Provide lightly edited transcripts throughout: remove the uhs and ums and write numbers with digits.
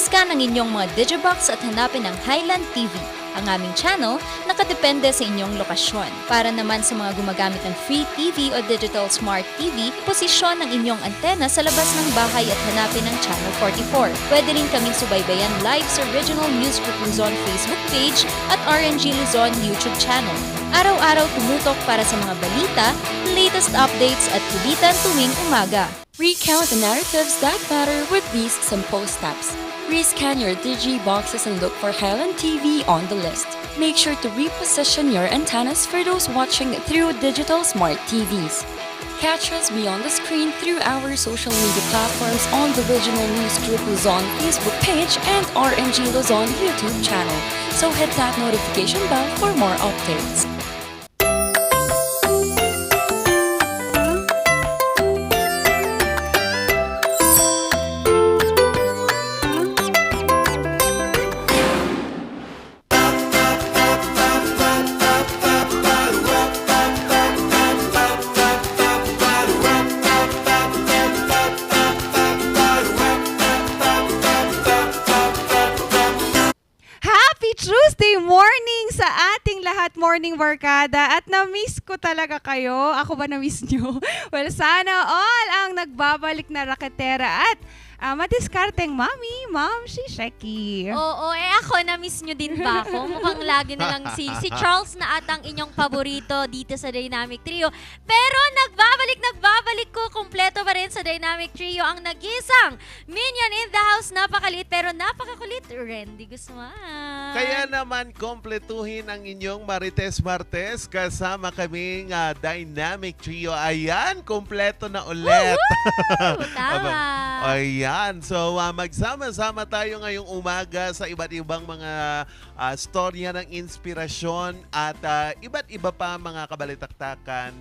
Mag-scan ang inyong mga Digibox at hanapin ang Highland TV, ang aming channel nakadepende sa inyong lokasyon. Para naman sa mga gumagamit ng Free TV o Digital Smart TV, posisyon ang inyong antena sa labas ng bahay at hanapin ang Channel 44. Pwede rin kaming subaybayan live sa Original News Group Luzon Facebook page at RNG Luzon YouTube channel. Araw-araw tumutok para sa mga balita, latest updates at kulitan tuwing umaga. Recount the narratives that matter with these simple steps. Rescan your Digiboxes and look for Highland TV on the list. Make sure to reposition your antennas for those watching through digital smart TVs. Catch us beyond the screen through our social media platforms on the Regional News Group Luzon Facebook page and RNG Luzon YouTube channel. So hit that notification bell for more updates. Tuesday morning sa ating lahat, morning barkada, at na-miss ko talaga kayo. Ako ba na-miss nyo? Well, sana all ang nagbabalik na raketera at madiskarteng Ma'am Sheki. Oo, ako, na-miss nyo din ba ako? Mukhang lagi na lang si Charles na atang inyong paborito dito sa Dynamic Trio. Pero nagbabalik ko, kumpleto pa rin sa Dynamic Trio ang nag-isang minion in the house. Napakaliit pero napakakulit, Randy Guzman. Kaya naman, kompletuhin ang inyong Marites Martes kasama kaming Dynamic Trio. Ayan, kompleto na ulit. Tama. Ayan, so magsama-sama tayo ngayong umaga sa iba't ibang mga storya ng inspirasyon at iba't iba pa mga kabalitaktakan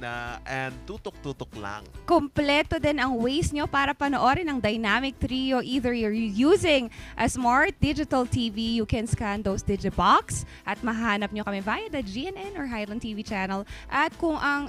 and tutok-tutok lang. Kompleto din ang ways nyo para panoorin ang Dynamic Trio. Either you're using a smart digital TV, you can scan those Digibox at mahanap nyo kami via the GNN or Highland TV channel. At kung ang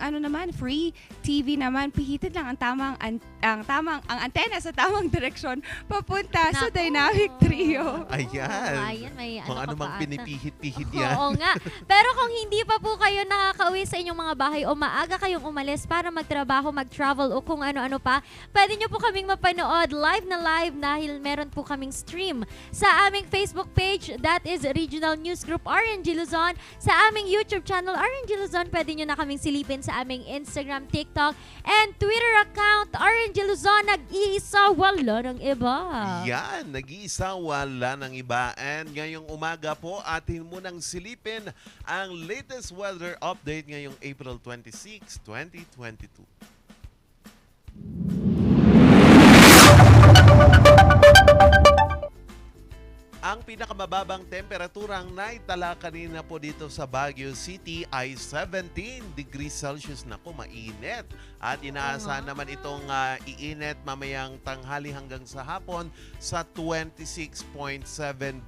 free TV naman, pihitin lang ang antena sa tamang direksyon papunta sa Dynamic Trio. Ayan. May kung ano mang pinipihit-pihit yan. Oo nga. Pero kung hindi pa po kayo nakakauwi sa inyong mga bahay o maaga kayong umalis para magtrabaho, mag-travel o kung ano-ano pa, pwede nyo po kaming mapanood live dahil meron po kaming stream sa aming Facebook page, that is Regional News Group RNG Luzon. Sa aming YouTube channel RNG Luzon, pwede nyo na kaming silipin sa aming Instagram, TikTok, and Twitter account RNG Luzon. Nag-iisa, wala ng iba. Yan, nag-iisa, wala ng iba. And ngayong umaga po, atin munang silipin ang latest weather update ngayong April 26, 2022. Ang pinakamababang temperaturang naitala kanina po dito sa Baguio City ay 17 degrees Celsius. Naku, mainit. At inaasahan naman itong iinit mamayang tanghali hanggang sa hapon sa 26.7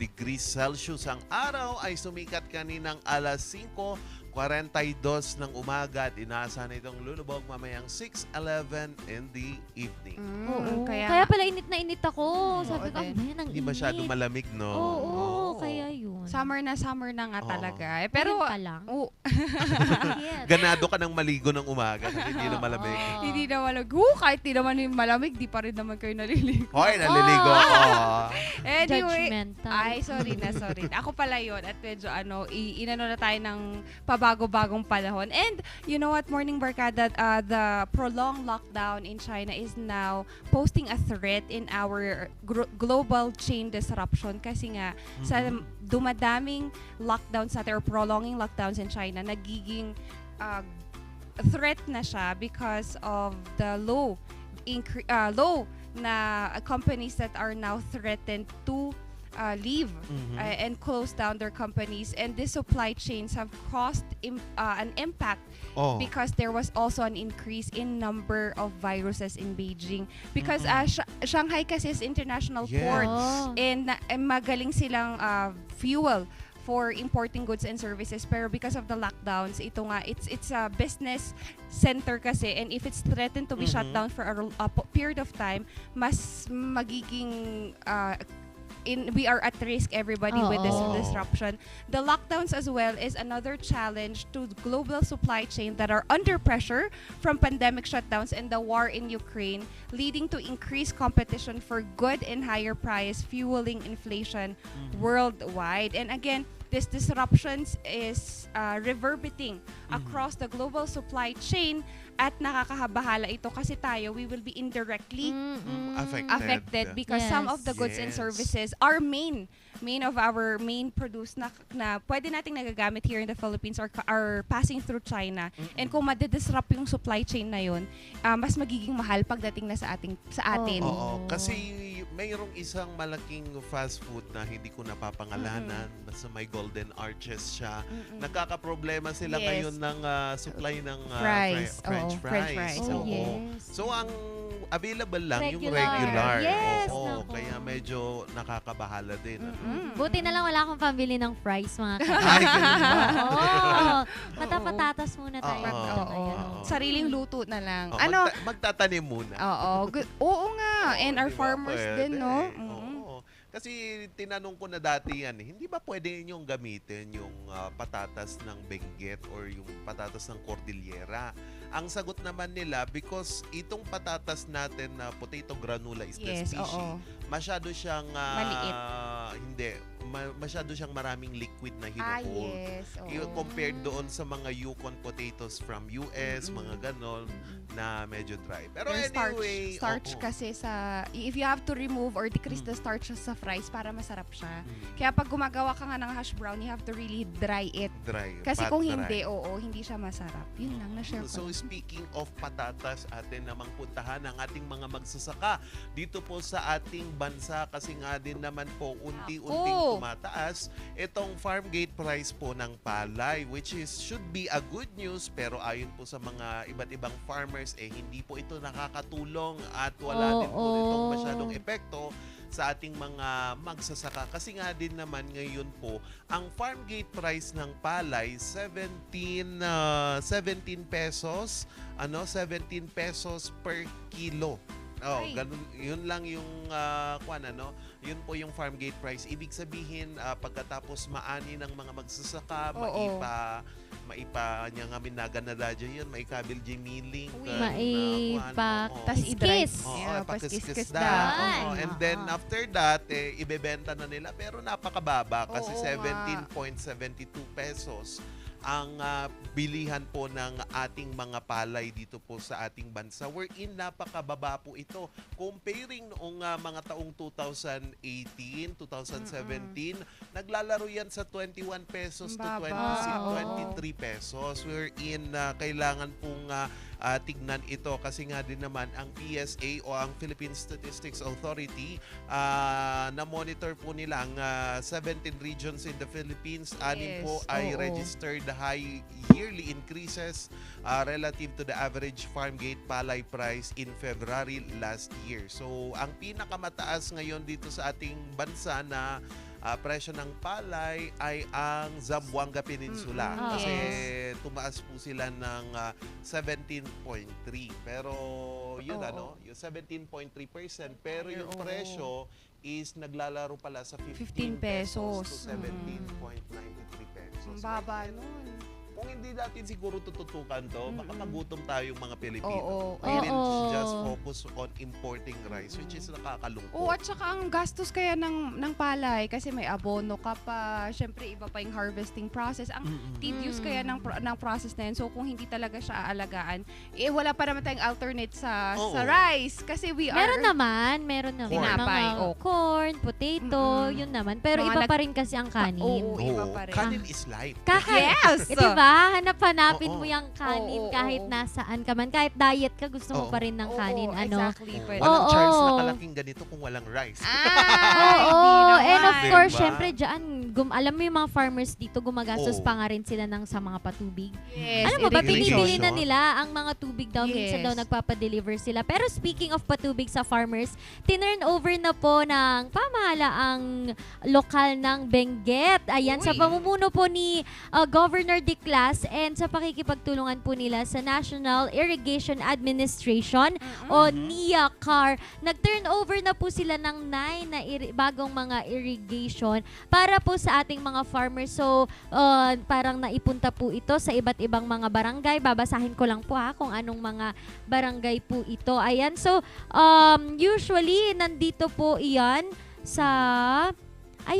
degrees Celsius. Ang araw ay sumikat kaninang alas 5:42 ng umaga at inaasahan itong lulubog mamayang 6:11 in the evening. Oo. Kaya pala init na init ako. Sabi ko, ang Hindi masyado malamig, no? Oo, kaya yun. Summer na nga talaga. Pero Pero pa lang. Yes. Ganado ka ng maligo ng umaga kasi hindi na malamig. Hindi na malamig. Kahit di naman yung malamig, di pa rin naman kayo naliligo. Hoy, naliligo ako. Anyway, Judgmental. ay, sorry na. Ako pala yun. At medyo inano na tayo ng pabago-bagong panahon. And you know what, Morning Barkada, the prolonged lockdown in China is now posting a threat in our global chain disruption kasi nga sa dumadaming lockdowns natin or prolonging lockdowns in China, nagiging threat na siya because of the low na companies that are now threatened to leave and close down their companies, and these supply chains have caused an impact because there was also an increase in number of viruses in Beijing because Shanghai kasi is international port and magaling silang fuel for importing goods and services, pero because of the lockdowns, ito nga, it's a business center kasi, and if it's threatened to be shut down for a period of time, mas magiging we are at risk, everybody, with this Oo. disruption. The lockdowns as well is another challenge to global supply chain that are under pressure from pandemic shutdowns and the war in Ukraine, leading to increased competition for good and higher price, fueling inflation worldwide. And again, this disruptions is reverberating across the global supply chain at nakakabahala ito kasi tayo, we will be indirectly affected because some of the goods and Yes. services are main of our main produce na pwede nating nagagamit here in the Philippines are passing through China. And kung madidisrupt yung supply chain na yun, mas magiging mahal pagdating na sa atin. Oo, kasi mayroong isang malaking fast food na hindi ko napapangalanan, basta may Golden Arches siya. Nagkakaproblema sila Yes. ngayon ng supply ng Fries. French Oo, fries. French fries. Oh, Oo. yes. So ang available lang yung Regular. regular. Yes, Oo, nako. kaya medyo nakakabahala din. Buti na lang wala akong pambili ng fries, mga Ay, ganun ba? Oo. Matapatatas muna tayo. Oo. Ngayon. Oo. Sariling luto na lang. Oh, Ano? magtatanim muna. Oo nga. And our Di ba? farmers Pwede. din, no? Oo. Kasi tinanong ko na dati yan, hindi ba pwede ninyong gamitin yung patatas ng Benguet or yung patatas ng Cordillera? Ang sagot naman nila, because itong patatas natin na potato granula is the Yes, species, oo. masyado siyang Maliit. masyado siyang maraming liquid na hinohold. Yes. Compared doon sa mga Yukon potatoes from US, mga ganon, na medyo dry. Pero There's anyway, starch oo. kasi if you have to remove or decrease the starch sa fries para masarap siya. Kaya pag gumagawa ka nga ng hash brown, you have to really dry it. Dry. Kasi pat kung dry. hindi, hindi siya masarap. Yun lang, na-share ko. So speaking of patatas, atin namang puntahan ang ating mga magsasaka dito po sa ating bansa kasi nga din naman po unti-unting tumataas itong farm gate price po ng palay, which should be a good news, pero ayon po sa mga iba't ibang farmers hindi po ito nakakatulong at wala din po itong masyadong epekto sa ating mga magsasaka kasi nga din naman ngayon po ang farm gate price ng palay 17 pesos 17 pesos per kilo. Ganun, yun lang yung yun po yung farm gate price. Ibig sabihin pagkatapos maani ng mga magsasaka, maipa niya nga minagan na radyo yun, maikabil di milling, Tas i-dry. Kiss. pakiskis na. na. And then after that, ibebenta na nila pero napakababa kasi Oo nga. 17.72 pesos ang bilihan po ng ating mga palay dito po sa ating bansa. Wherein napakababa po ito. Comparing noong mga taong 2018, 2017, naglalaro yan sa 21 pesos to 23 pesos. Wherein kailangan pong tignan ito kasi nga din naman ang PSA o ang Philippine Statistics Authority na-monitor po nila ang 17 regions in the Philippines. Anim po ay registered high yearly increases relative to the average farm gate palay price in February last year. So, ang pinakamataas ngayon dito sa ating bansa na presyo ng palay ay ang Zamboanga Peninsula. Kasi tumaas po sila ng 17.3. Pero yun yung 17.3%. Pero yung presyo is naglalaro pala sa 15 pesos to 17.93 pesos. Ang baba nun. Kung hindi natin siguro tututukan to, baka magutom tayong mga Pilipino. Oo. We will just focus on importing rice, which is nakakalungkot. At saka ang gastos kaya ng palay kasi may abono ka pa. Syempre, iba pa yung harvesting process. Ang tedious kaya ng process na yun. So, kung hindi talaga siya aalagaan, wala pa naman tayong alternate sa rice. Kasi Meron naman. Tinapay, Mga corn, potato, yun naman. Pero Mga iba pa rin kasi ang kanin. iba pa rin. Kanin is life. Yes! Diba? Hanap-hanapin mo yung kanin Oo, kahit nasaan ka man. Kahit diet ka, gusto mo pa rin ng kanin. Exactly. Walang Charles na Oo. kalaking ganito kung walang rice. Oo, and of naman. course, Diba? syempre dyan, alam mo yung mga farmers dito, gumagastos Oo. pa nga rin sila sa mga patubig. Yes, Alam mo ba, irrigation. binibili na nila ang mga tubig daw. Minsan Yes. daw nagpapadeliver sila. Pero speaking of patubig sa farmers, tinurn over na po ng pamahalaang lokal ng Benguet. Ayan, sa Uy. pamumuno po ni Governor Diclas and sa pakikipagtulungan po nila sa National Irrigation Administration o NIACAR. Nag-turn over na po sila ng 9 na bagong mga irrigation para po sa ating mga farmers. So, parang naipunta po ito sa iba't ibang mga barangay. Babasahin ko lang po kung anong mga barangay po ito. Ayan, so usually nandito po iyan sa sa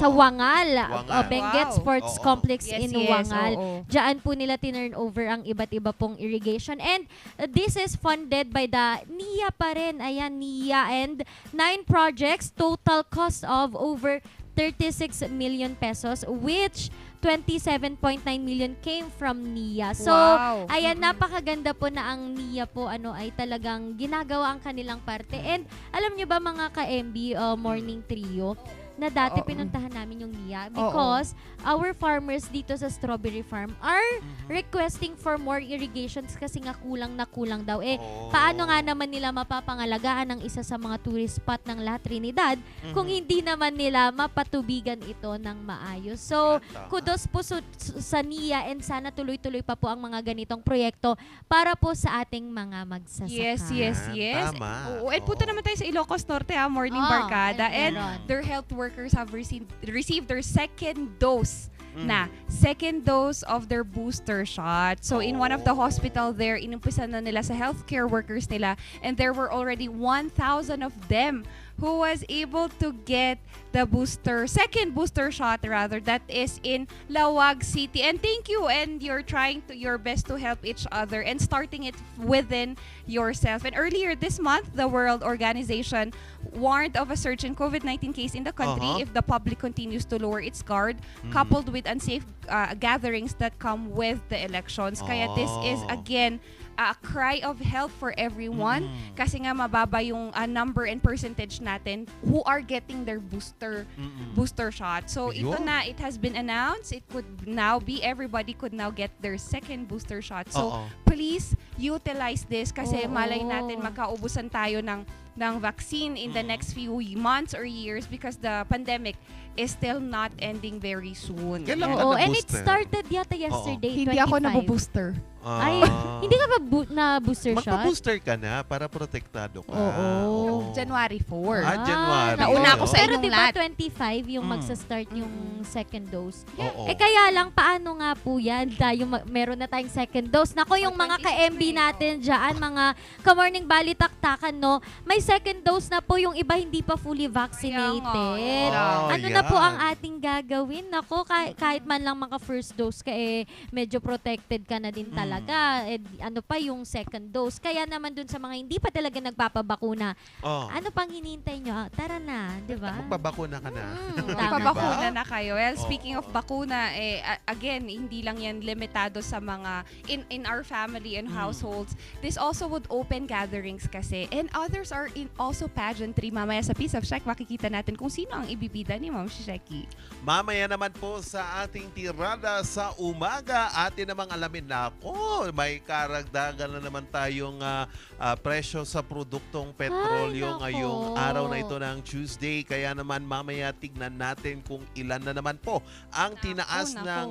Oo. Wangal. Wangal. Benguet Wow. Sports Oo. Complex Yes, in yes, Wangal. oo. Diyan po nila tinurn over ang iba't iba pong irrigation. And this is funded by the NIA pa rin. Ayan, NIA. And 9 projects, total cost of over 36 million pesos, which 27.9 million came from NIA. So, Wow. ayan, napakaganda po na ang NIA po ay talagang ginagawa ang kanilang parte. And alam nyo ba mga ka-MB, Morning Trio, na dati Oo. pinuntahan namin yung NIA because our farmers dito sa Strawberry Farm are requesting for more irrigations kasi nga kulang na kulang daw. Oo. Paano nga naman nila mapapangalagaan ang isa sa mga tourist spot ng La Trinidad kung hindi naman nila mapatubigan ito ng maayos. So, Tama. kudos po sa NIA and sana tuloy-tuloy pa po ang mga ganitong proyekto para po sa ating mga magsasaka. Yes. Tama. Oo, and punta Oo. naman tayo sa Ilocos Norte, Morning Oh, Barkada. and And meron. their health workers have received their second dose of their booster shot. So in one of the hospital there, inumpisa na nila sa healthcare workers nila, and there were already 1,000 of them who was able to get the second booster shot rather, that is in Lawag City. And thank you, and you're trying your best to help each other and starting it within yourself. And earlier this month, the World Organization warned of a surge in COVID-19 case in the country if the public continues to lower its guard, coupled with unsafe gatherings that come with the elections. Kaya this is, again, a cry of help for everyone kasi nga mababa yung number and percentage natin who are getting their booster shot. So ito Yun. na, it has been announced. It could now be everybody could now get their second booster shot. So please utilize this kasi Oo. malay natin magkaubusan tayo ng vaccine in the next few months or years because the pandemic is still not ending very soon. Kailan ka Oo, and it na-booster? started yata yesterday, Hindi ako 25. nabubooster. Ay, hindi ka ba na booster shot? Magpa-booster ka na para protektado ka. Oo. January 4. January. Nauna ako sa Pero inyong diba lahat. 25 yung magsa-start yung second dose? Oo. Kaya lang, paano nga po yan? Tayo meron na tayong second dose. Nako, yung mga ka-MB natin dyan, mga ka-morning balitaktakan, no? May second dose na po, yung iba hindi pa fully vaccinated. Oh, Ano na po yan. ang ating gagawin? Nako, kahit man lang maka first dose ka, medyo protected ka na din talaga. Ano pa yung second dose? Kaya naman dun sa mga hindi pa talaga nagpapabakuna, ano pang hinihintay nyo? Tara na, di ba? Magpabakuna ka na. Magpabakuna na kayo. Well, speaking Oo. of bakuna, again, hindi lang yan limitado sa mga in our family and households. This also would open gatherings kasi. And others are in also pageantry. Mamaya sa Piece of Shek, makikita natin kung sino ang ibibida ni Ma'am Sheki. Mamaya naman po sa ating tirada sa umaga, atin namang alamin na may karagdagan na naman tayong presyo sa produktong petrolyo Ay, nako. ngayong araw na ito ng Tuesday. Kaya naman mamaya tignan natin kung ilan na naman po ang tinaas Nako. ng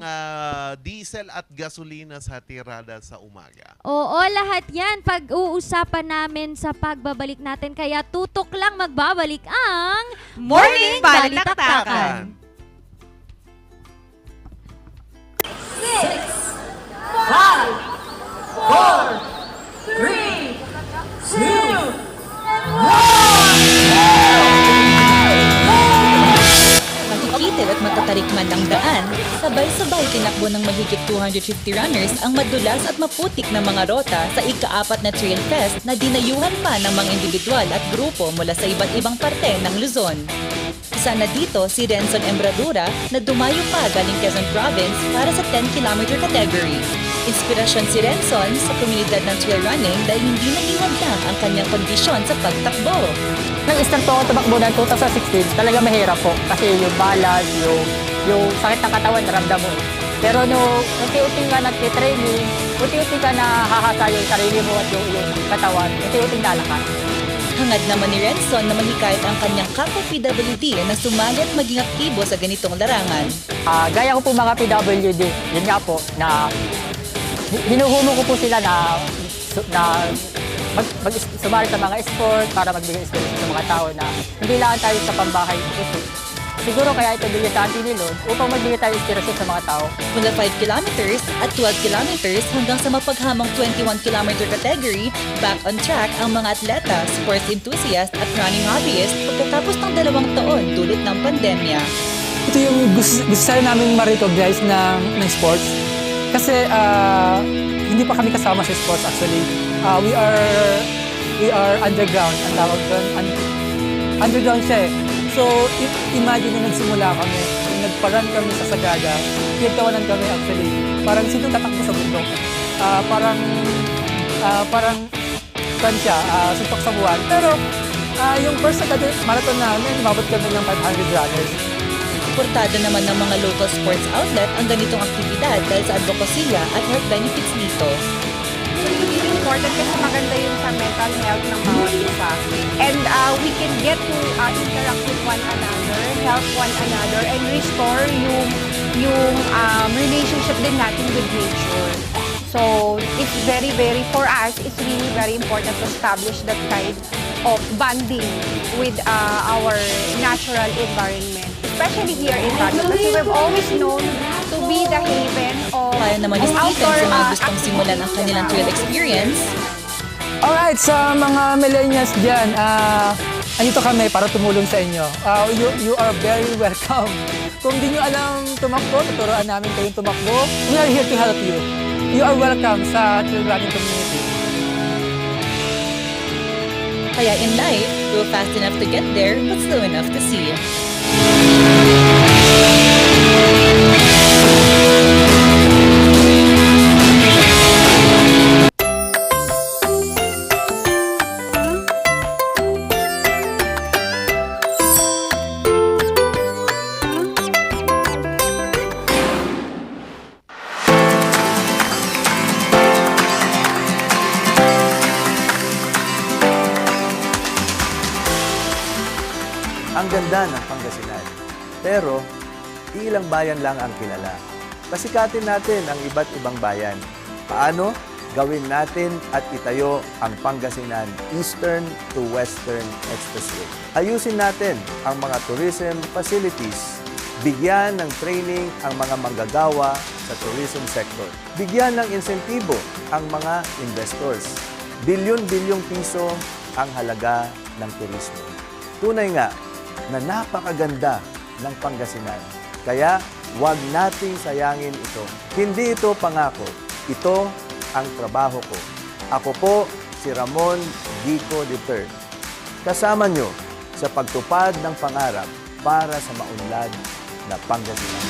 diesel at gasolina sa tirada sa umaga. Oo, lahat yan pag-uusapan namin sa pagbabalik natin. Kaya tutok lang magbabalik ang Morning Balitaktakan! Makikitid at matatarikman ang daan, sabay-sabay tinakbo ng mahigit 250 runners ang madulas at maputik na mga rota sa ika-4 na Trail Fest na dinayuhan pa ng mga individual at grupo mula sa iba't ibang parte ng Luzon. Isa na dito si Renson Embradura na dumayo pa galing Quezon Province para sa 10-kilometer category. Inspirasyon si Renson sa komunidad ng trail running dahil hindi naging hadlang ang kanyang kondisyon sa pagtakbo. Nag-start po ako tumakbo ng 2016, talaga mahirap po kasi yung balance, yung sakit ng katawan, naramdam mo. Pero unti-unti ka nag-training, unti-unti ka nahahasa yung sarili mo at yung katawan, unti-unti nalakas. Hangad naman ni Renson na mahikayat ang kanyang kapwa PWD na sumali at maging aktibo sa ganitong larangan. Gaya ko po mga PWD, yun nga po, na hinuhumo ko po sila na sumali sa mga sport para magbigay inspiration sa mga tao na hindi lang tayo sa pambahay. Siguro kaya ito bigyan sa atin ni Lord upang magbigay tayo inspirasyon sa mga tao. Mula 5 kilometers at 12 kilometers hanggang sa mapaghamang 21-kilometer category, back on track ang mga atleta, sports enthusiast at running hobbyist pagkatapos ng 2 taon dulot ng pandemya. Ito yung gusto sana namin ma-recognize ng sports. Kasi hindi pa kami kasama sa sports actually. We are underground, ang tawag doon. Underground siya eh. So, imagine na nagsimula kami, nagparun kami sa Sagada, pinagtawanan kami actually. Parang sino tatakbo sa bundok. Parang siya, suntok sa buwan. Pero yung first Sagada marathon namin, umabot kami ng 500 runners. Suportado naman ng mga local sports outlet ang ganitong aktibidad dahil sa advokasya at health benefits nito. Important kasi maganda yung sa mental health ng bawat isa. And we can get to interact with one another, help one another, and restore yung relationship din natin with nature. So, it's for us, it's really very important to establish that kind of bonding with our natural environment. Especially here in Baguio, kasi we've always known to be the haven of Kaya naman ni Stephen sa mga gustong simulan ang kanilang trail experience. Alright, sa mga millennials dyan, andito kami para tumulong sa inyo. You are very welcome. Kung di nyo alam tumakbo, tuturuan namin kayong tumakbo. We are here to help you. You are welcome sa trail running community. Kaya in life, go fast enough to get there but slow enough to see. Ang ganda ng Pangasinan. Pero, ilang bayan lang ang kilala. Pasikatin natin ang iba't ibang bayan. Paano? Gawin natin at itayo ang Pangasinan Eastern to Western Expressway. Ayusin natin ang mga tourism facilities. Bigyan ng training ang mga manggagawa sa tourism sector. Bigyan ng insentibo ang mga investors. Bilyon-bilyong piso ang halaga ng turismo. Tunay nga na napakaganda ng Pangasinan. Kaya huwag nating sayangin ito. Hindi ito pangako. Ito ang trabaho ko. Ako po si Ramon Gico III. Kasama nyo sa pagtupad ng pangarap para sa maunlad na Pangasinan.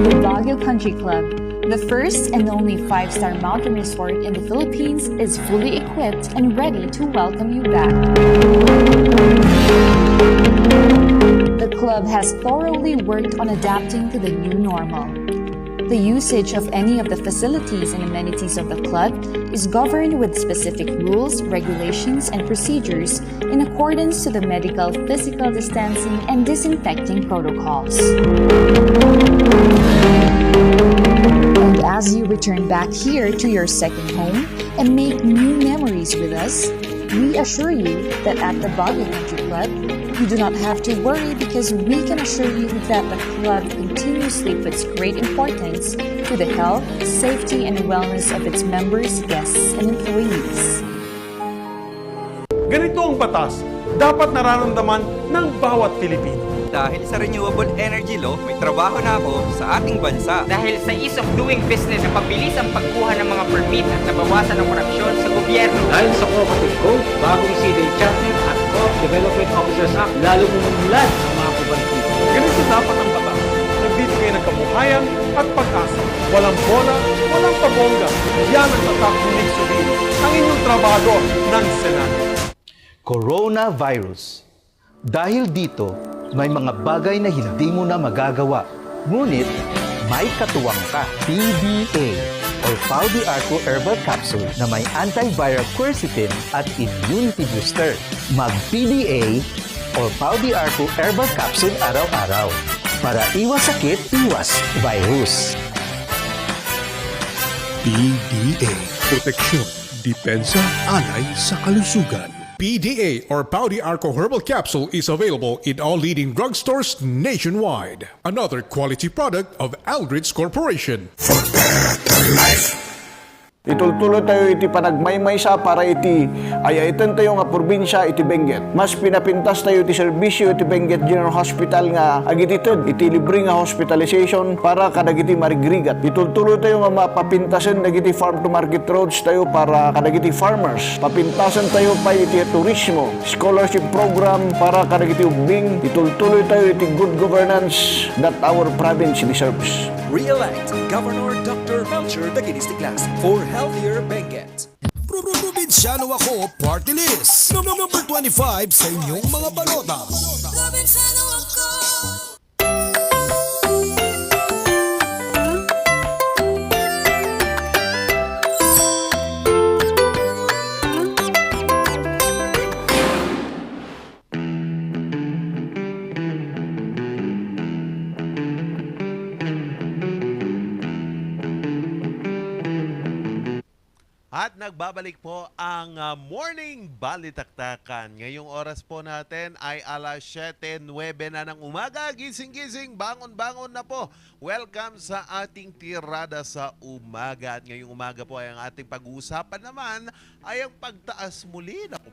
The Baguio Country Club, the first and only 5-star mountain resort in the Philippines, is fully equipped and ready to welcome you back. The club has thoroughly worked on adapting to the new normal. The usage of any of the facilities and amenities of the club is governed with specific rules, regulations, and procedures in accordance to the medical, physical distancing, and disinfecting protocols. And as you return back here to your second home and make new memories with us, we assure you that at the Baguio Country Club, you do not have to worry because we can assure you that the club continuously puts great importance to the health, safety, and wellness of its members, guests, and employees. Ganito ang batas, dapat nararamdaman ng bawat Pilipino. Dahil sa Renewable Energy Law, may trabaho na ako sa ating bansa. Dahil sa ease of doing business na pagbilis ang pagkuha ng mga permit at nabawasan ng korupsyon sa gobyerno. Dahil sa Cooperative Code, bagong CDA Charter at Co-op Development Officers Act, lalo mo mamulat ang mga kubantibo. Ganito dapat ang batas. Nagbibigay ng kabuhayan at pag-asa. Walang bola, walang pabongga. Yan ang tatak ni Nick Subiri, ang inyong trabaho ng Senado. Coronavirus. Dahil dito, may mga bagay na hindi mo na magagawa. Ngunit, may katuwang ka. PDA or Pau de Arco Herbal Capsule na may antiviral quercetin at immunity booster. Mag-PDA or Pau de Arco Herbal Capsule araw-araw. Para iwas sakit, iwas virus. PDA. Proteksyon, depensa, alay sa kalusugan. PDA or Pau de Arco Herbal Capsule is available in all leading drugstores nationwide. Another quality product of Aldrich Corporation. For better life. Itultulo tayo iti panagmaymay sa para iti ayaitan tayo nga probinsya iti Benguet. Mas pinapintas tayo iti serbisyo iti Benguet General Hospital nga agititid iti libre nga hospitalization para kadagiti marigrigat. Itultulo tayo nga mapapintasan dagiti farm to market roads tayo para kadagiti farmers. Papintasan tayo pa iti turismo, scholarship program para kadagiti ubing. Itultuloy tayo iti good governance that our province deserves. Re-elect Governor Dr. Melcher Daginistiglas for Healthier Benguet. Probinsyano ako, party list. Number 25 sa inyong mga balota. Probinsyano ako. At nagbabalik po ang Morning Balitaktakan. Ngayong oras po natin ay alas 7:09 na ng umaga. Gising-gising, bangon-bangon na po. Welcome sa ating tirada sa umaga. At ngayong umaga po ay ang ating pag-uusapan naman ay ang pagtaas muli ng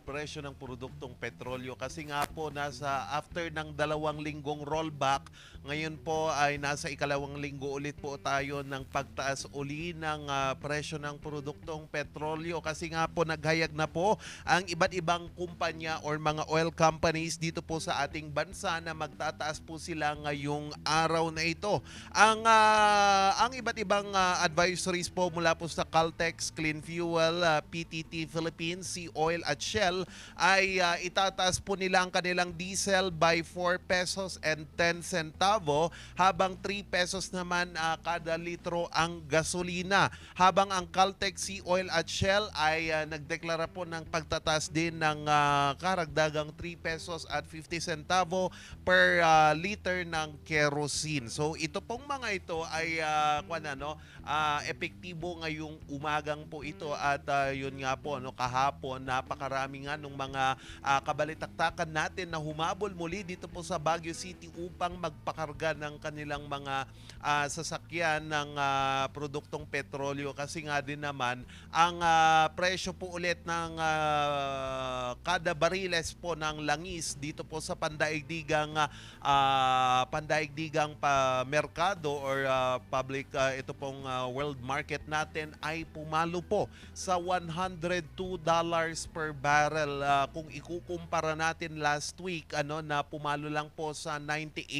presyo ng produktong petrolyo. Kasi nga po nasa after ng 2 linggong rollback, ngayon po ay nasa 2nd linggo ulit po tayo ng pagtaas uli ng presyo ng produktong petrolyo. Kasi nga po naghayag na po ang iba't ibang kumpanya or mga oil companies dito po sa ating bansa na magtataas po sila ngayong araw na ito. Ang iba't ibang advisories po mula po sa Caltex, Clean Fuel, PTT Philippines, Sea Oil at Shell ay itataas po nila ang kanilang diesel by 4 pesos and 10 centavo habang 3 pesos naman kada litro ang gasolina. Habang ang Caltex, Sea Oil at Shell ay nagdeklara po ng pagtataas din ng karagdagang 3 pesos at 50 centavo per liter ng kerosene. So ito pong mga ito ay epektibo ngayong umagang po ito at yun nga po kahapon napakarami nga nung mga kabalitaktakan natin na humabol muli dito po sa Baguio City upang magpakarga ng kanilang mga sasakyan ng produktong petrolyo kasi nga din naman ang presyo po ulit ng kada bariles po ng langis dito po sa pandaigdigang merkado or public ito pong world market natin ay pumalo po sa $102 per barrel. Kung ikukumpara natin last week na pumalo lang po sa $98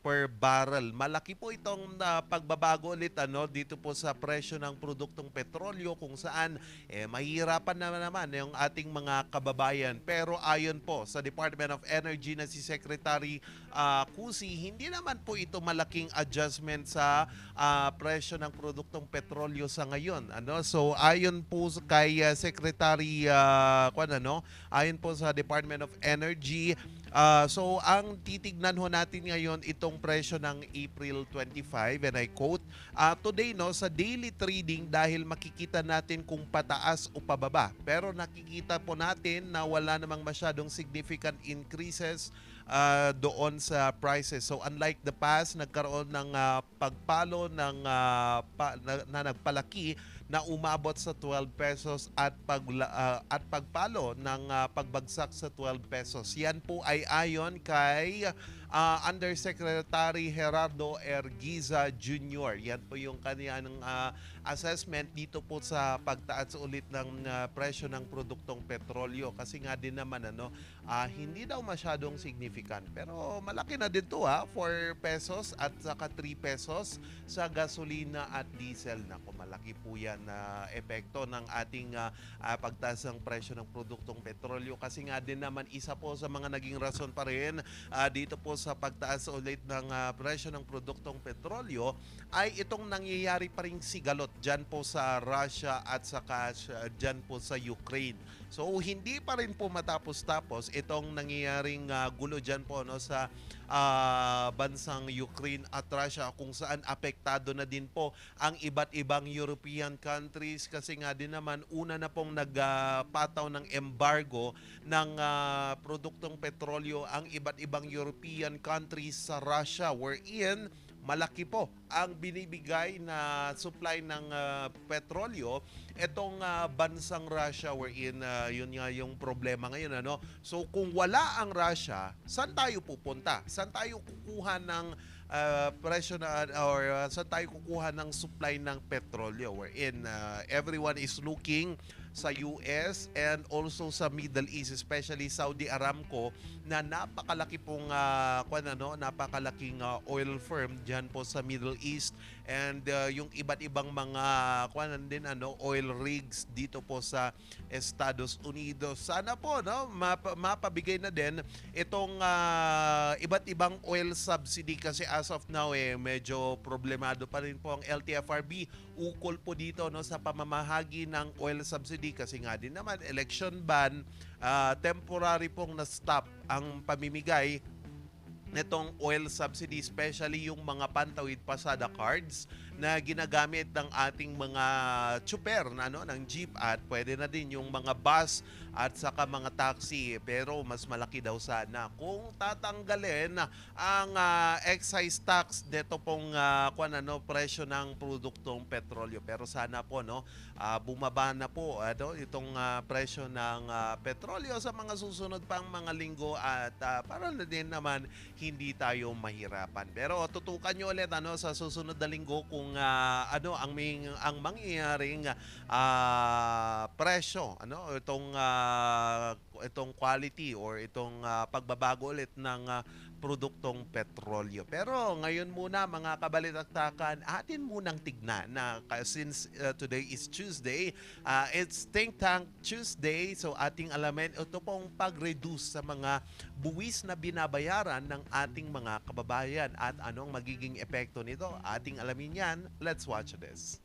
per barrel. Malaki po itong pagbabago ulit dito po sa presyo ng produktong petrolyo kung saan mahihirapan naman yung ating mga kababayan. Pero ayon po sa Department of Energy na si Secretary Cusi, hindi naman po ito malaking adjustment sa presyo ng produktong petrolyo sa ngayon. So ayon po kay Secretary ayon po sa Department of Energy, so ang titignan ho natin ngayon itong presyo ng April 25 and I quote, today sa daily trading dahil makikita natin kung pataas o pababa. Pero nakikita po natin na wala namang masyadong significant increases doon sa prices. So unlike the past, nagkaroon ng pagpalo na nagpalaki na umabot sa 12 pesos at pagpalo ng pagbagsak sa 12 pesos. Yan po ay ayon kay Undersecretary Gerardo Ergiza Jr. Yan po yung kanyang assessment dito po sa pagtaas ulit ng presyo ng produktong petrolyo, kasi nga din naman hindi daw masyadong significant, pero malaki na din to 4 pesos at saka 3 pesos sa gasolina at diesel. Naku, malaki po yan na epekto ng ating pagtaas ng presyo ng produktong petrolyo, kasi nga din naman isa po sa mga naging rason pa rin dito po sa pagtaas ulit ng presyo ng produktong petrolyo ay itong nangyayari pa ring sigalot dyan po sa Russia at saka dyan po sa Ukraine. So hindi pa rin po matapos-tapos itong nangyayaring gulo dyan po sa bansang Ukraine at Russia, kung saan apektado na din po ang iba't ibang European countries, kasi nga din naman una na pong nagpataw ng embargo ng produktong petrolyo ang iba't ibang European countries sa Russia, wherein malaki po ang binibigay na supply ng petrolyo itong bansang Russia, wherein yun nga yung problema ngayon. So kung wala ang Russia, saan tayo pupunta? Saan tayo kukuha ng presyo na or saan tayo kukuha ng supply ng petrolyo, wherein everyone is looking sa US and also sa Middle East, especially Saudi Aramco, na napakalaki pong napakalaking oil firm diyan po sa Middle East, and yung iba't ibang mga oil rigs dito po sa Estados Unidos. Sana po mapabigay na din itong iba't ibang oil subsidy, kasi as of now medyo problemado pa rin po ang LTFRB ukol po dito sa pamamahagi ng oil subsidy, kasi nga din naman election ban, temporary pong na-stop ang pamimigay nitong oil subsidy, especially yung mga pantawid pasada cards na ginagamit ng ating mga tsuper ng jeep, at pwede na din yung mga bus at saka mga taxi. Pero mas malaki daw sana kung tatanggalin ang excise tax dito pong presyo ng produktong petrolyo. Pero sana po bumaba na po itong presyo ng petrolyo sa mga susunod pang mga linggo, at para na din naman hindi tayo mahirapan. Pero tutukan nyo ulit sa susunod na linggo kung ang mangyayaring presyo, itong quality or itong pagbabago ulit ng produktong petrolyo. Pero ngayon muna mga kabalitaktakan, atin munang tignan na since today is Tuesday, it's Think Tank Tuesday, so ating alamin ito pong pag-reduce sa mga buwis na binabayaran ng ating mga kababayan at anong magiging epekto nito. Ating alamin yan. Let's watch this.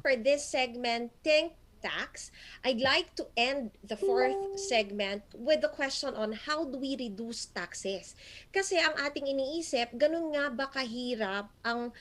For this segment, Think Tax, I'd like to end the fourth segment with the question on how do we reduce taxes? Kasi ang ating iniisip, ganun nga ba kahirap ang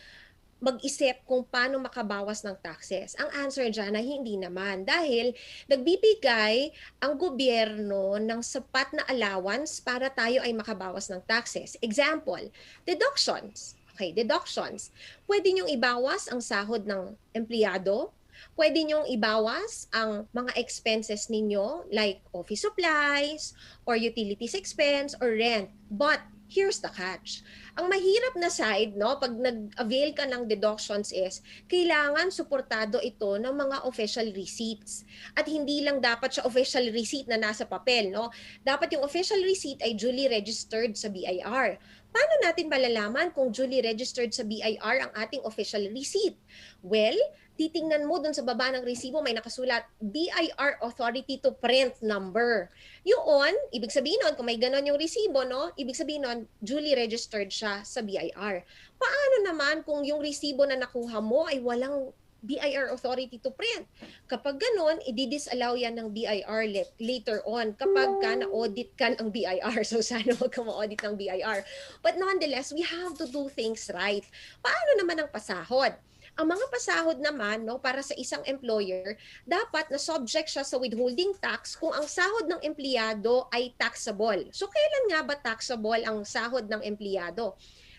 mag-isip kung paano makabawas ng taxes? Ang answer dyan ay hindi naman, dahil nagbibigay ang gobyerno ng sapat na allowance para tayo ay makabawas ng taxes. Example, deductions. Okay, deductions. Pwede niyong ibawas ang sahod ng empleyado. Pwede niyong ibawas ang mga expenses ninyo like office supplies or utilities expense or rent. But here's the catch. Ang mahirap na side, pag nag-avail ka ng deductions is, kailangan suportado ito ng mga official receipts. At hindi lang dapat siya official receipt na nasa papel, Dapat yung official receipt ay duly registered sa BIR. Paano natin malalaman kung duly registered sa BIR ang ating official receipt? Well, titingnan mo dun sa baba ng resibo, may nakasulat, BIR Authority to Print Number. Yun, ibig sabihin nun, kung may ganon yung resibo, ibig sabihin nun, duly registered siya sa BIR. Paano naman kung yung resibo na nakuha mo ay walang BIR Authority to Print? Kapag ganon, i-disallow yan ng BIR later on kapag na-audit ka ng BIR. So sana huwag ka ma-audit ng BIR. But nonetheless, we have to do things right. Paano naman ang pasahod? Ang mga pasahod naman, para sa isang employer, dapat na subject siya sa withholding tax kung ang sahod ng empleyado ay taxable. So kailan nga ba taxable ang sahod ng empleyado?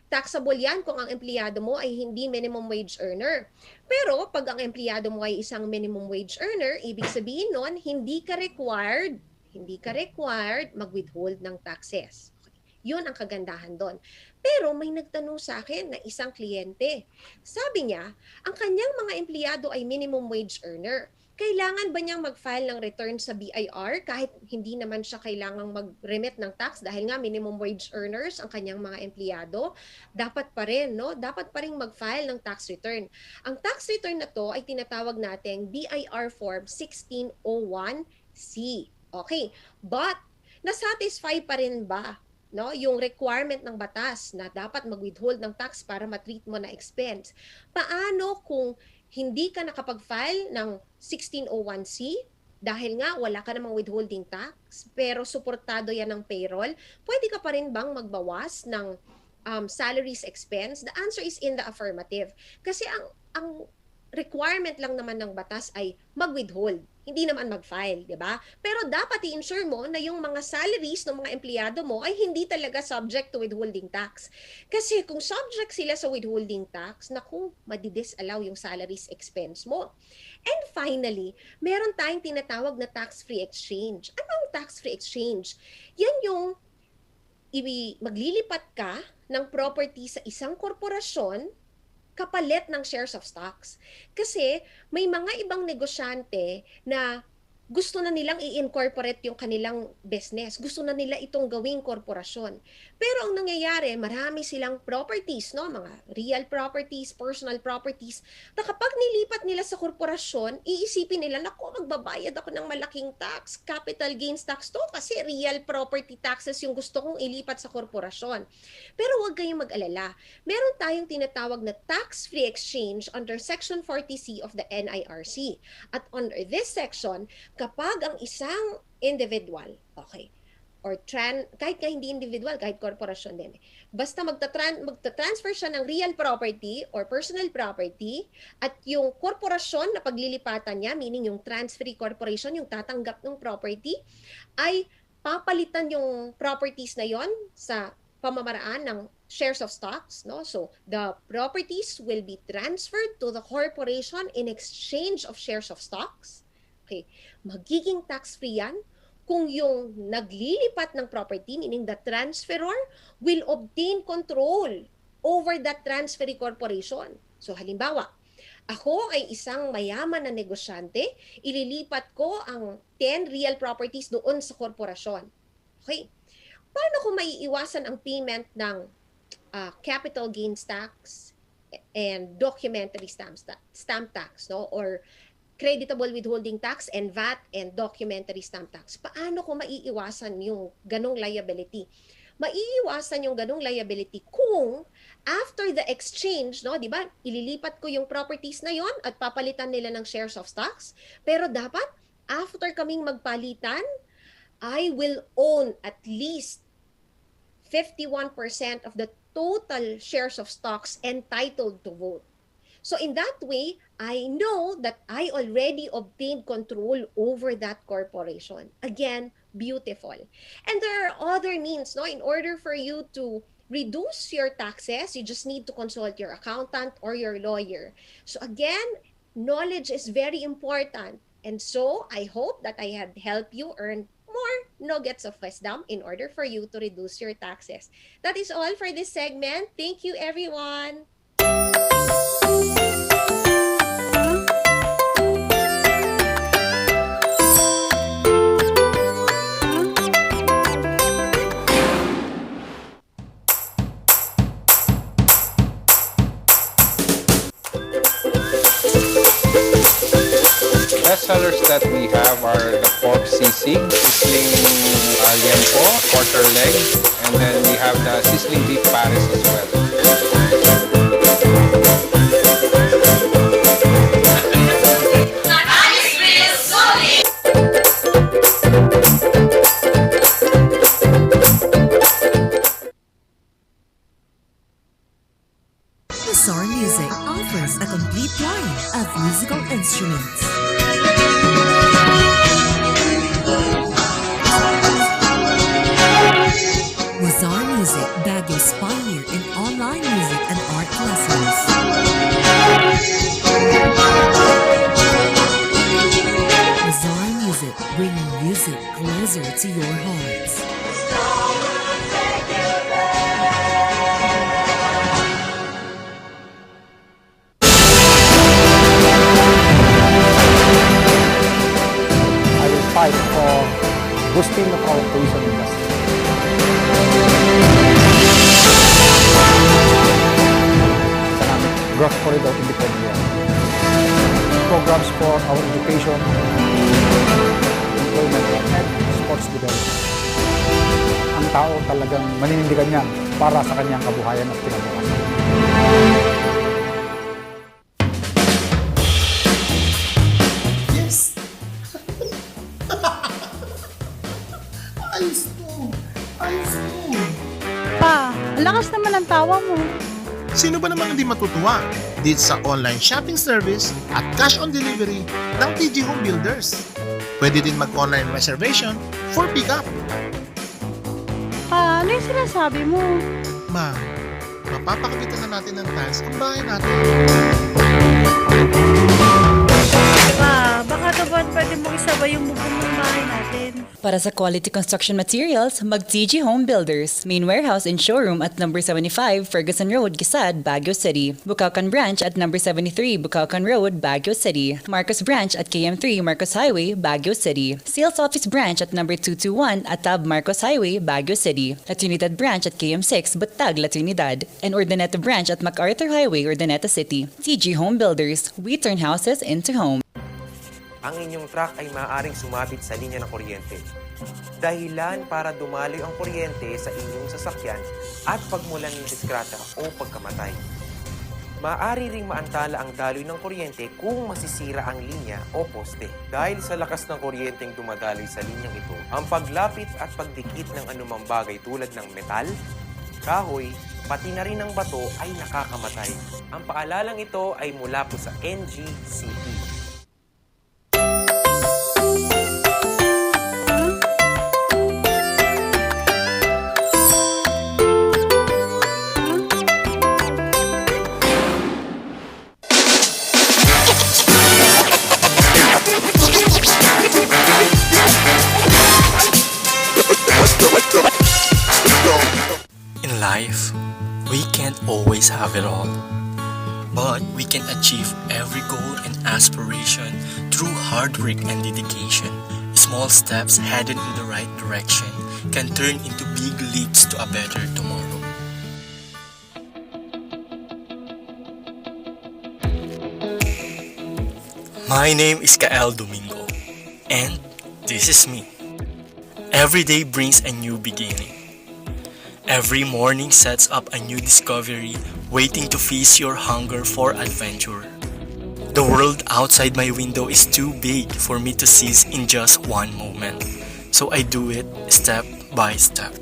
taxable yan kung ang empleyado mo ay hindi minimum wage earner. Pero pag ang empleyado mo ay isang minimum wage earner, ibig sabihin nun, hindi ka required mag-withhold ng taxes. Yun ang kagandahan doon. Pero may nagtanong sa akin na isang kliyente. Sabi niya, ang kanyang mga empleyado ay minimum wage earner. Kailangan ba niyang mag-file ng return sa BIR kahit hindi naman siya kailangang mag-remit ng tax dahil nga minimum wage earners ang kanyang mga empleyado? Dapat pa rin, no? Dapat pa rin mag-file ng tax return. Ang tax return na to ay tinatawag nating BIR Form 1601C. Okay, but nasatisfy pa rin ba, no, yung requirement ng batas na dapat mag-withhold ng tax para ma-treat mo na expense? Paano kung hindi ka nakapag-file ng 1601C dahil nga wala ka namang withholding tax pero suportado yan ng payroll? Pwede ka pa rin bang magbawas ng salaries expense? The answer is in the affirmative. Kasi ang requirement lang naman ng batas ay mag-withhold, hindi naman mag-file, di ba? Pero dapat i-ensure mo na yung mga salaries ng mga empleyado mo ay hindi talaga subject to withholding tax. Kasi kung subject sila sa withholding tax, naku, madi-disallow yung salaries expense mo. And finally, meron tayong tinatawag na tax-free exchange. Ano ang tax-free exchange? Yan yung maglilipat ka ng property sa isang korporasyon kapalit ng shares of stocks. Kasi may mga ibang negosyante na gusto na nilang i-incorporate yung kanilang business. Gusto na nila itong gawing korporasyon. Pero ang nangyayari, marami silang properties, no? Mga real properties, personal properties, na kapag nilipat nila sa korporasyon, iisipin nila, naku, magbabayad ako ng malaking tax, capital gains tax to, kasi real property taxes yung gusto kong ilipat sa korporasyon. Pero huwag kayong mag-alala. Meron tayong tinatawag na tax-free exchange under Section 40C of the NIRC. At under this section, kapag ang isang individual, okay, or kahit nga hindi individual, kahit korporasyon din, basta magta-transfer siya ng real property or personal property at yung korporasyon na paglilipatan niya, meaning yung transferee corporation, yung tatanggap ng property, ay papalitan yung properties na yon sa pamamaraan ng shares of stocks, no? So the properties will be transferred to the corporation in exchange of shares of stocks. Okay, magiging tax-free yan kung yung naglilipat ng property, meaning the transferor, will obtain control over that transferee corporation. So halimbawa, ako ay isang mayaman na negosyante, ililipat ko ang 10 real properties doon sa korporasyon. Okay, paano ko maiiwasan ang payment ng capital gains tax and documentary stamp tax, no? Or creditable withholding tax and VAT and documentary stamp tax. Paano ko maiiwasan yung ganong liability? Maiiwasan yung ganong liability kung after the exchange, no, di ba, ililipat ko yung properties na yon at papalitan nila ng shares of stocks. Pero dapat, after kaming magpalitan, I will own at least 51% of the total shares of stocks entitled to vote. So in that way, I know that I already obtained control over that corporation. Again, beautiful. And there are other means, no? In order for you to reduce your taxes, you just need to consult your accountant or your lawyer. So again, knowledge is very important. And so I hope that I had helped you earn more nuggets of wisdom in order for you to reduce your taxes. That is all for this segment. Thank you, everyone. Best sellers that we have are the pork sisig, sizzling liempo, quarter leg, and then we have the sizzling beef pares as well. Bizarre Music offers a complete line of musical instruments. Bizarre Music, Baguio's pioneer in online Growth Corridor Independent. Programs for our education, employment, and sports development. Ang tao talagang maninindigan niya para sa kanyang kabuhayan at kinabukasan. Yes! Ayos to! Ayos to! Pa, lakas naman ang tawa mo. Sino ba namang hindi matutuwa dito sa online shopping service at cash on delivery ng TG Home Builders? Pwede din mag-online reservation for pickup. Pa, ano yung sinasabi mo? Ma, mapapakabitan na natin ng tiles ang bahay natin. Pa, baka naman pwede mo isabay yung bubong ng bahay natin. Para sa quality construction materials, mag-TG Home Builders. Main warehouse and showroom at number 75 Ferguson Road, Gisad, Baguio City. Bucaucan Branch at number 73 Bucaucan Road, Baguio City. Marcos Branch at KM3 Marcos Highway, Baguio City. Sales Office Branch at number 221 Atab Marcos Highway, Baguio City. La Trinidad Branch at KM6 Batag, La Trinidad. And Urdaneta Branch at MacArthur Highway, Urdaneta City. TG Home Builders. We turn houses into homes. Ang inyong truck ay maaaring sumabit sa linya ng kuryente. Dahilan para dumaloy ang kuryente sa inyong sasakyan at pagmulan ng disgrasya o pagkamatay. Maaari ring maantala ang daloy ng kuryente kung masisira ang linya o poste. Dahil sa lakas ng kuryenteng dumadaloy sa linyang ito, ang paglapit at pagdikit ng anumang bagay tulad ng metal, kahoy, pati na rin ng bato ay nakakamatay. Ang paalalang ito ay mula po sa NGCP. In life, we can't always have it all, but we can achieve every goal and aspiration through hard work and dedication. Small steps headed in the right direction can turn into big leaps to a better tomorrow. My name is Kael Domingo, and this is me. Every day brings a new beginning. Every morning sets up a new discovery, waiting to feast your hunger for adventure. The world outside my window is too big for me to seize in just one moment, so I do it step by step.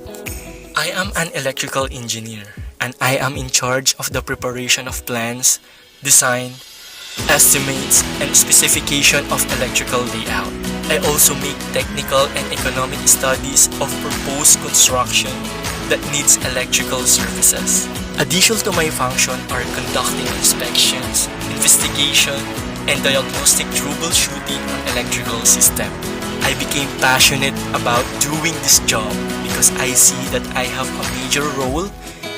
I am an electrical engineer, and I am in charge of the preparation of plans, design, estimates, and specification of electrical layout. I also make technical and economic studies of proposed construction that needs electrical services. Additional to my function are conducting inspections, investigation, and diagnostic troubleshooting on electrical system. I became passionate about doing this job because I see that I have a major role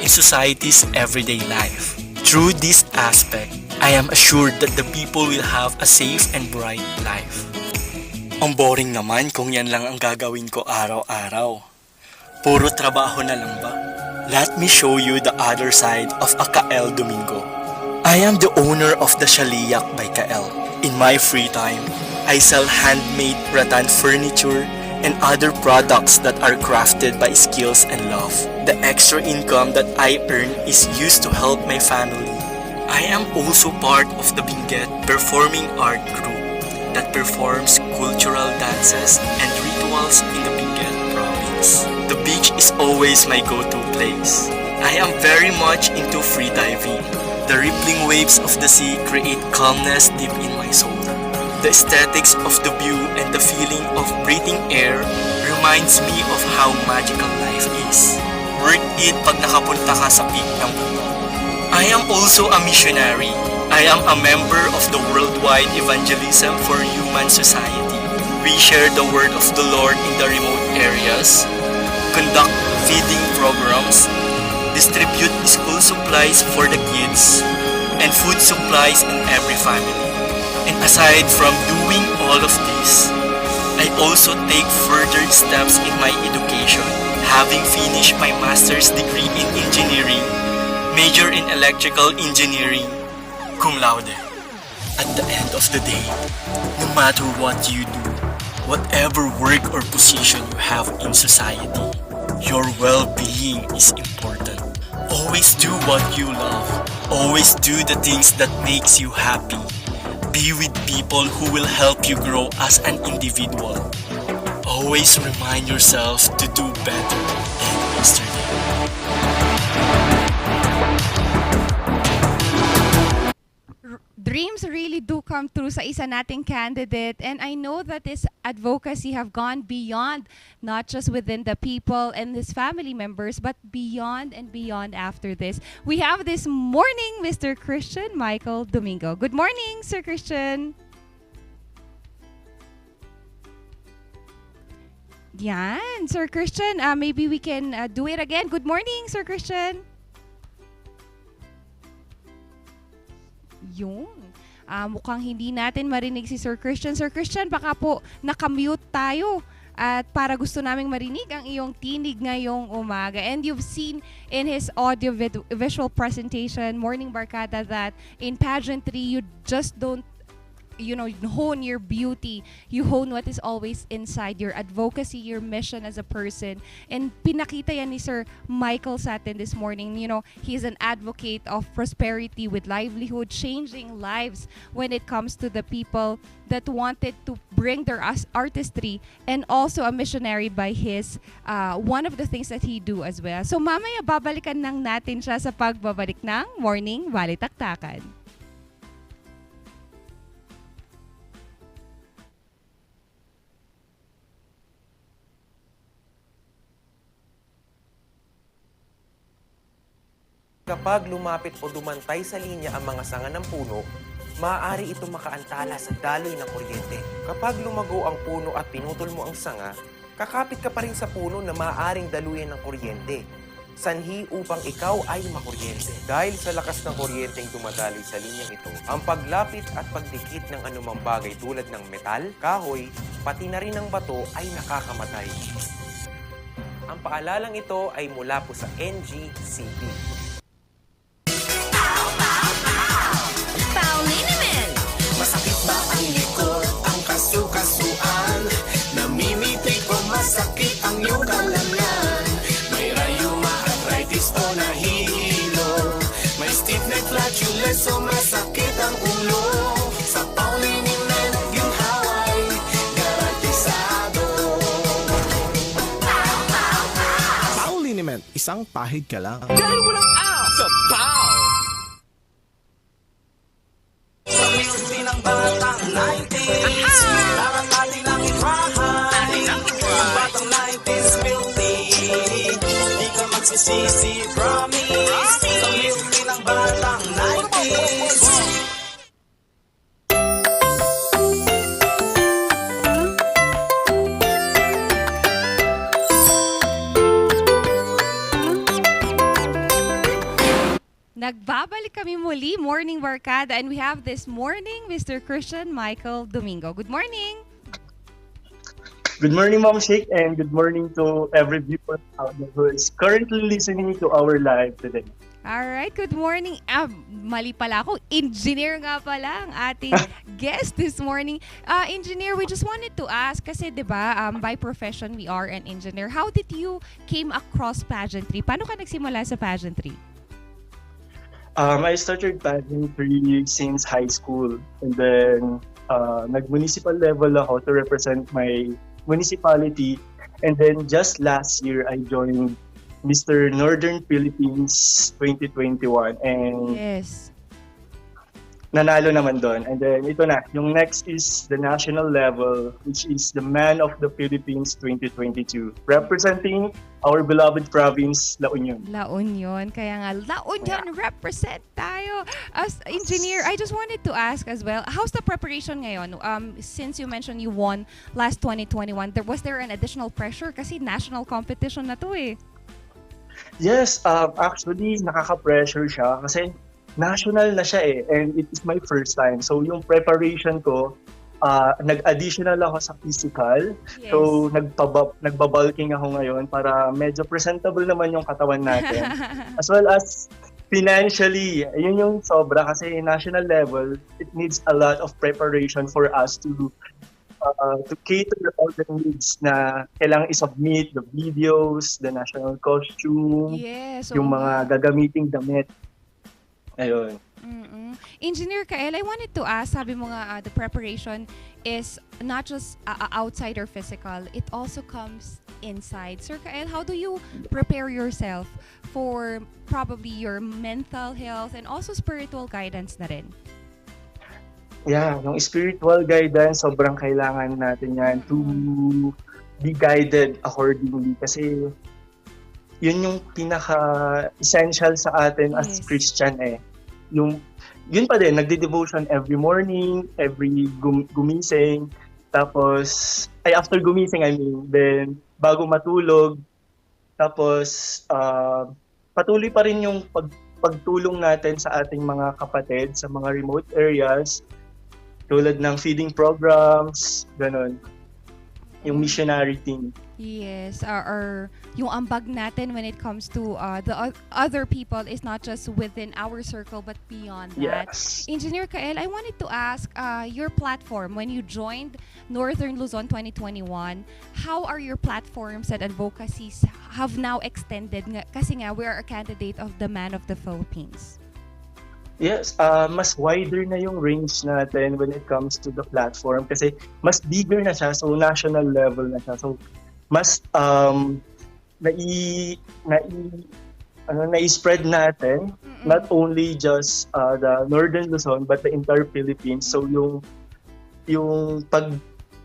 in society's everyday life. Through this aspect, I am assured that the people will have a safe and bright life. Ang boring naman kung yan lang ang gagawin ko araw-araw. Puro trabaho na lang ba? Let me show you the other side of a Kael Domingo. I am the owner of the Shaliyak by Kael. In my free time, I sell handmade rattan furniture and other products that are crafted by skills and love. The extra income that I earn is used to help my family. I am also part of the Benguet Performing Art Group that performs cultural dances and rituals in the Benguet province. The beach is always my go-to place. I am very much into free diving. The rippling waves of the sea create calmness deep in my soul. The aesthetics of the view and the feeling of breathing air reminds me of how magical life is. Worth it pag nakapunta ka sa peak ng mundo. I am also a missionary. I am a member of the Worldwide Evangelism for Human Society. We share the word of the Lord in the remote areas, conduct feeding programs, distribute school supplies for the kids, and food supplies in every family. And aside from doing all of this, I also take further steps in my education, having finished my master's degree in engineering, major in electrical engineering, cum laude. At the end of the day, no matter what you do, whatever work or position you have in society, your well-being is important. Always do what you love. Always do the things that makes you happy. Be with people who will help you grow as an individual. Always remind yourself to do better than yesterday. Dreams really do come true sa isa nating candidate, and I know that his advocacy have gone beyond, not just within the people and his family members, but beyond and beyond after this. We have this morning Mr. Christian Michael Domingo. Good morning, Sir Christian. Yan, Sir Christian, maybe we can do it again. Good morning, Sir Christian. Yun. Mukhang hindi natin marinig si Sir Christian. Sir Christian, baka po nakamute tayo at para gusto naming marinig ang iyong tinig ngayong umaga. And you've seen in his audio visual presentation, Morning Barkada, that in pageantry, you just don't hone your beauty. You hone what is always inside, your advocacy, your mission as a person. And pinakita yan ni Sir Michael sa atin this morning. He's an advocate of prosperity with livelihood, changing lives when it comes to the people that wanted to bring their artistry, and also a missionary by his, one of the things that he do as well. So mamaya babalikan lang natin siya sa pagbabalik ng Morning Balitaktakan. Kapag lumapit o dumantay sa linya ang mga sanga ng puno, maaari itong makaantala sa daloy ng kuryente. Kapag lumago ang puno at pinutol mo ang sanga, kakapit ka pa rin sa puno na maaaring daluyan ng kuryente. Sanhi upang ikaw ay makuryente. Dahil sa lakas ng kuryenteng dumadaloy sa linyang ito, ang paglapit at pagdikit ng anumang bagay tulad ng metal, kahoy, pati na rin ng bato ay nakakamatay. Ang paalalang ito ay mula po sa NGCP. Masakit ba ang likod, ang kasu-kasuan? Namimitig o masakit ang iyong kalamnan? May rayuma, arthritis o nahihilo? May stiff neck, flatulence o masakit ang ulo? Sa Pauliniment, ginhaway, garantisado. Pauliniment, isang pahid ka lang. Dahil walang out sa Pau! Sa beauty ng batang 90s, kailangan natin ang itrahan. Ang batang 90s beauty, di ka magsisisi, promise. Sa beauty ng batang 90s. Nagbabalik kami muli, Morning Barkada, and we have this morning Mr. Christian Michael Domingo. Good morning! Good morning, Ma'am Sheikh, and good morning to every viewer out there who is currently listening to our live today. Alright, good morning. Mali pala ako. Engineer nga pala ang ating guest this morning. Engineer, we just wanted to ask, kasi diba, by profession, we are an engineer. How did you came across pageantry? Paano ka nagsimula sa pageantry? I started pageantry since high school, and then nag-municipal level ako to represent my municipality, and then just last year I joined Mr. Northern Philippines 2021, and yes, nanalo naman doon. And then ito na, yung next is the national level, which is the Man of the Philippines 2022, representing our beloved province, La Union. La Union, kaya nga La Union represent tayo. As engineer, I just wanted to ask as well, how's the preparation ngayon? Since you mentioned you won last 2021, was there an additional pressure kasi national competition na to eh? Yes, actually nakaka-pressure siya kasi national na siya eh, and it is my first time. So yung preparation ko, nag-additional ako sa physical. Yes. So nagbabulking ako ngayon para medyo presentable naman yung katawan natin. As well as Financially, yun yung sobra kasi national level, it needs a lot of preparation for us to cater all the needs na kailangan i-submit, the videos, the national costume, Yes, yung oo mga nga. gagamiting damit. Ayun. Engineer Kael, I wanted to ask, sabi mo nga the preparation is not just outside or physical, it also comes inside. Sir Kael, how do you prepare yourself for probably your mental health and also spiritual guidance na rin? Yeah, yung spiritual guidance, sobrang kailangan natin yan to be guided accordingly kasi yun yung pinaka-essential sa atin as Christian eh. Yun pa din, nagde-devotion every morning, every gumising, tapos, after gumising, then bago matulog, tapos patuloy pa rin yung pagtulong natin sa ating mga kapatid sa mga remote areas, tulad ng feeding programs, ganun. Yung missionary thing. Yes, or yung ambag natin when it comes to the other people is not just within our circle but beyond that. Yes. Engineer Kael, I wanted to ask your platform when you joined Northern Luzon 2021, how are your platforms and advocacies have now extended kasi nga we are a candidate of the Man of the Philippines? Yes, mas wider na yung range natin when it comes to the platform kasi mas bigger na siya, so national level na siya. So mas nai-spread natin not only just the Northern Luzon but the entire Philippines. So yung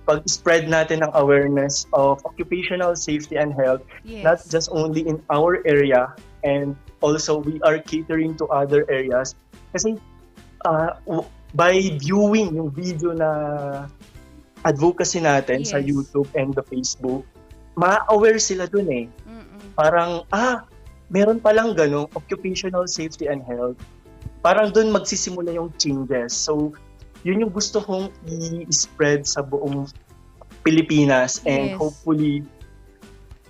pag-spread natin ng awareness of occupational safety and health, not just only in our area, and also we are catering to other areas. Kasi by viewing yung video na advocacy natin sa YouTube and the Facebook, ma-aware sila dun eh. Parang, meron palang ganong occupational safety and health. Parang dun magsisimula yung changes. So, yun yung gusto kong i-spread sa buong Pilipinas and hopefully,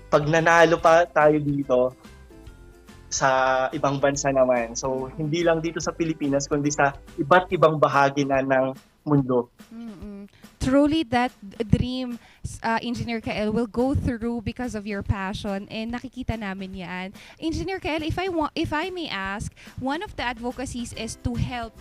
pag nanalo pa tayo dito, sa ibang bansa naman. So, hindi lang dito sa Pilipinas, kundi sa iba't ibang bahagi na ng mundo. Truly, that dream, Engineer Kael, will go through because of your passion and nakikita namin yan. Engineer Kael, if I may ask, one of the advocacies is to help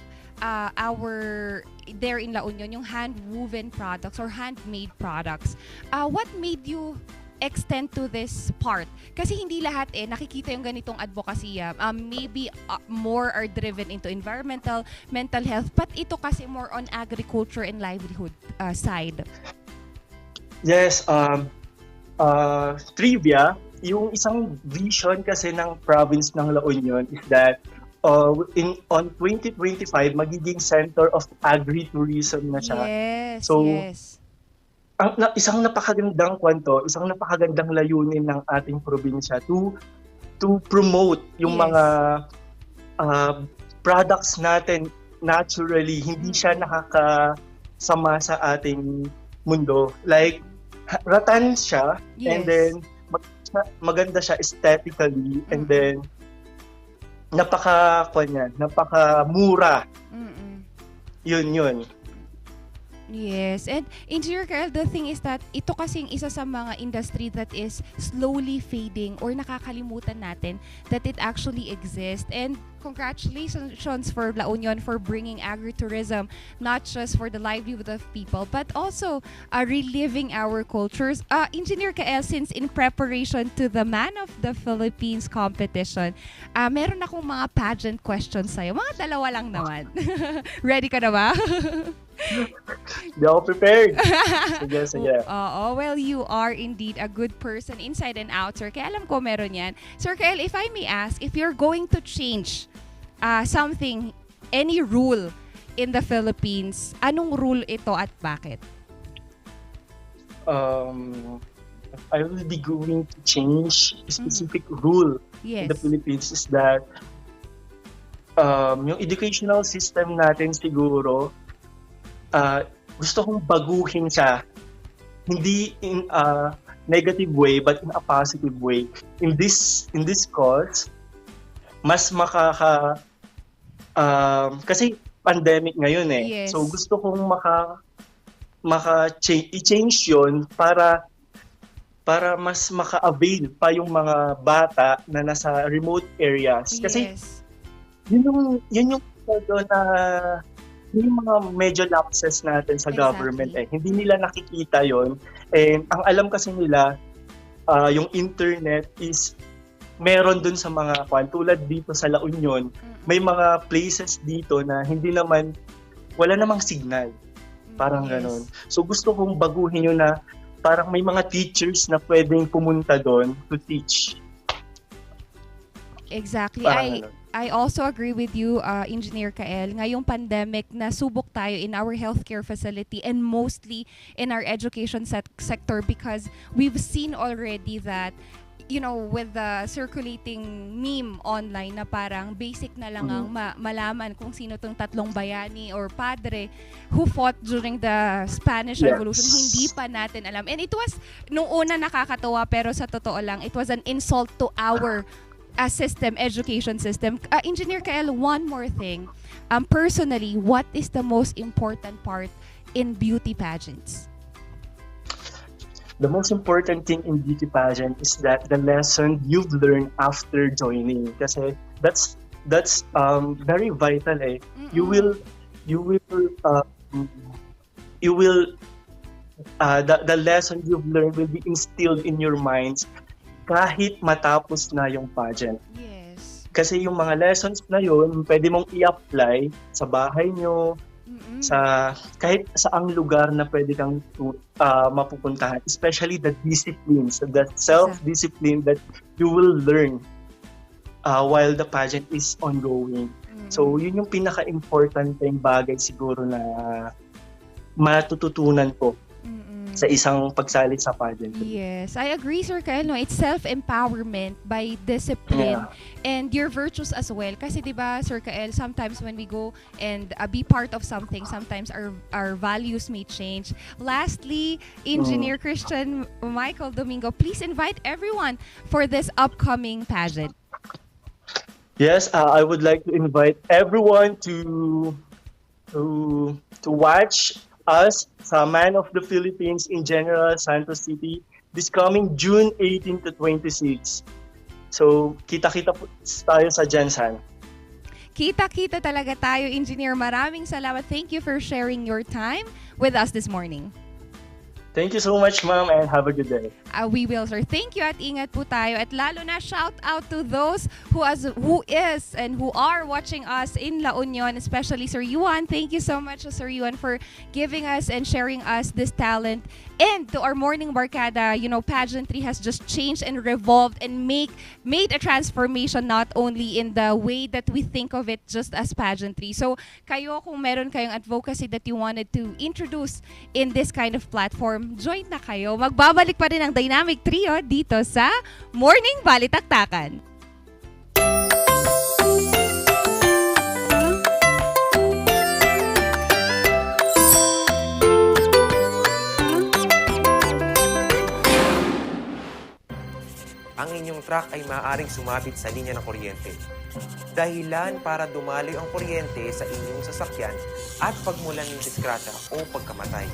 there in La Union, yung hand-woven products or handmade products. What made you extend to this part? Kasi hindi lahat nakikita yung ganitong advocacy. Maybe more are driven into environmental, mental health, but ito kasi more on agriculture and livelihood side. Yes, trivia, yung isang vision kasi ng province ng La Union is that on 2025, magiging center of agri-tourism na siya. Yes, Isang napakagandang isang napakagandang layunin ng ating probinsya to promote yung mga products natin naturally, hindi siya nakakasama sa ating mundo. Like, rattan siya, and then maganda siya aesthetically, and then napakamura. Yun. Yes, and Engineer Kael, the thing is that ito kasing isa sa mga industry that is slowly fading or nakakalimutan natin that it actually exists. And congratulations for La Union for bringing agritourism, not just for the livelihood of people, but also reliving our cultures. Engineer Kael, since in preparation to the Man of the Philippines competition, meron akong mga pageant questions sa'yo. Mga dalawa lang naman. Ready ka na ba? Hindi ako prepared. Sige. Well, you are indeed a good person inside and out, sir. Kaya alam ko meron yan. Sir Kael, if I may ask, if you're going to change something, any rule in the Philippines, anong rule ito at bakit? I will be going to change a specific rule in the Philippines is that yung educational system natin siguro, gusto kong baguhin siya, hindi in a negative way but in a positive way. In this course, mas kasi pandemic ngayon eh. Yes. So gusto kong i-change 'yon para mas maka-avail pa yung mga bata na nasa remote areas. Kasi Yes. yun yung na yung mga medyo lapses natin sa Exactly. government eh. Hindi nila nakikita yon. And ang alam kasi nila, yung internet is meron dun sa mga tulad dito sa La Union, may mga places dito na wala namang signal. Parang ganon. So gusto kong baguhin yun na parang may mga teachers na pwedeng pumunta doon to teach. Exactly. Parang ganon. I also agree with you, Engineer Kael. Ngayong pandemic, nasubok tayo in our healthcare facility and mostly in our education sector because we've seen already that, with the circulating meme online na parang basic na lang ang malaman kung sino tong tatlong bayani or padre who fought during the Spanish Yes. Revolution. Hindi pa natin alam. And it was, nung una nakakatawa, pero sa totoo lang, it was an insult to our education system. Engineer Kael, one more thing. Personally, what is the most important part in beauty pageants? The most important thing in beauty pageant is that the lesson you've learned after joining. Kasi that's very vital eh. You will the lesson you've learned will be instilled in your minds kahit matapos na yung pageant. Yes. Kasi yung mga lessons na yun, pwede mong i-apply sa bahay nyo, sa kahit saang lugar na pwede kang mapupuntahan. Especially the disciplines, the self-discipline that you will learn while the pageant is ongoing. So yun yung pinaka-importanteng bagay siguro na matututunan ko sa isang pagsali sa pageant. Yes, I agree, Sir Kael. No? It's self-empowerment by discipline and your virtues as well. Kasi diba, Sir Kael, sometimes when we go and be part of something, sometimes our values may change. Lastly, Engineer Christian Michael Domingo, please invite everyone for this upcoming pageant. Yes, I would like to invite everyone to watch us sa Man of the Philippines in General Santos City this coming June 18 to 26. So, kita-kita po tayo sa Jensan. Kita-kita talaga tayo, Engineer. Maraming salamat. Thank you for sharing your time with us this morning. Thank you so much, ma'am, and have a good day. We will, sir. Thank you at ingat po tayo. At lalo na shout out to those who is and who are watching us in La Union, especially Sir Yuan. Thank you so much, Sir Yuan, for giving us and sharing us this talent. And to our morning barkada, pageantry has just changed and revolved and made a transformation not only in the way that we think of it just as pageantry. So kayo, kung meron kayong advocacy that you wanted to introduce in this kind of platform, join na kayo. Magbabalik pa rin ang Dynamic Trio dito sa Morning Balitaktakan. Ang inyong truck ay maaaring sumabit sa linya ng kuryente. Dahilan para dumaloy ang kuryente sa inyong sasakyan at pagmulan ng disgrasya o pagkamatay.